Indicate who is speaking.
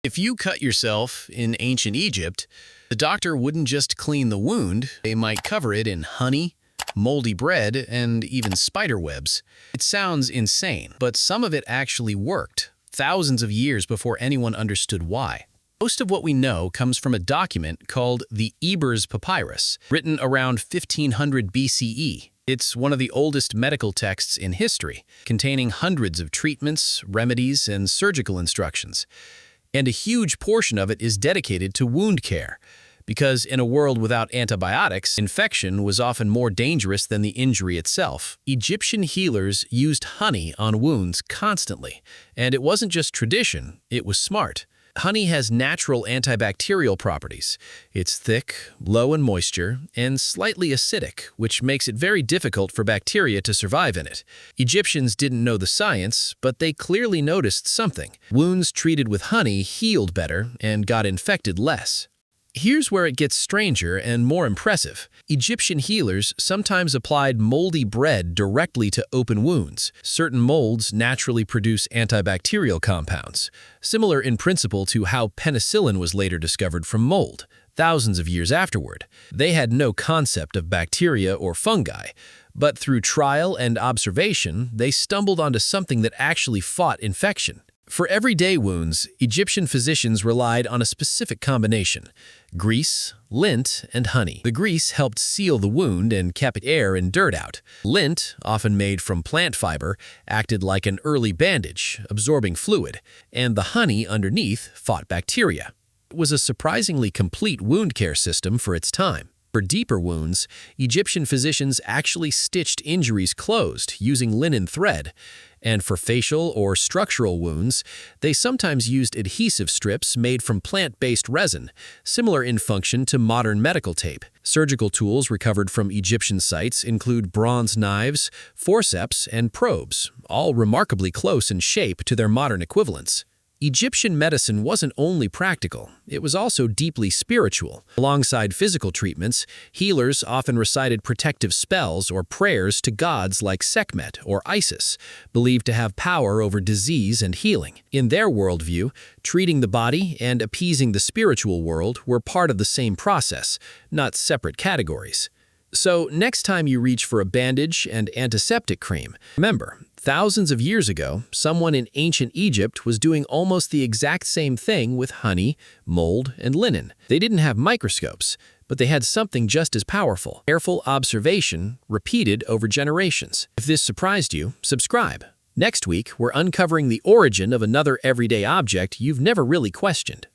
Speaker 1: If you cut yourself in ancient Egypt, the doctor wouldn't just clean the wound, they might cover it in honey, moldy bread, and even spider webs. It sounds insane, but some of it actually worked, thousands of years before anyone understood why. Most of what we know comes from a document called the Ebers Papyrus, written around 1500 BCE. It's one of the oldest medical texts in history, containing hundreds of treatments, remedies, and surgical instructions. And a huge portion of it is dedicated to wound care, because in a world without antibiotics, infection was often more dangerous than the injury itself. Egyptian healers used honey on wounds constantly, and it wasn't just tradition, it was smart. Honey has natural antibacterial properties. It's thick, low in moisture, and slightly acidic, which makes it very difficult for bacteria to survive in it. Egyptians didn't know the science, but they clearly noticed something. Wounds treated with honey healed better and got infected less. Here's where it gets stranger and more impressive. Egyptian healers sometimes applied moldy bread directly to open wounds. Certain molds naturally produce antibacterial compounds, similar in principle to how penicillin was later discovered from mold, thousands of years afterward. They had no concept of bacteria or fungi, but through trial and observation, they stumbled onto something that actually fought infection. For everyday wounds, Egyptian physicians relied on a specific combination: grease, lint, and honey. The grease helped seal the wound and kept air and dirt out. Lint, often made from plant fiber, acted like an early bandage, absorbing fluid, and the honey underneath fought bacteria. It was a surprisingly complete wound care system for its time. For deeper wounds, Egyptian physicians actually stitched injuries closed using linen thread. And for facial or structural wounds, they sometimes used adhesive strips made from plant-based resin, similar in function to modern medical tape. Surgical tools recovered from Egyptian sites include bronze knives, forceps, and probes, all remarkably close in shape to their modern equivalents. Egyptian medicine wasn't only practical, it was also deeply spiritual. Alongside physical treatments, healers often recited protective spells or prayers to gods like Sekhmet or Isis, believed to have power over disease and healing. In their worldview, treating the body and appeasing the spiritual world were part of the same process, not separate categories. So next time you reach for a bandage and antiseptic cream, remember, thousands of years ago, someone in ancient Egypt was doing almost the exact same thing with honey, mold, and linen. They didn't have microscopes, but they had something just as powerful: careful observation repeated over generations. If this surprised you, subscribe. Next week, we're uncovering the origin of another everyday object you've never really questioned.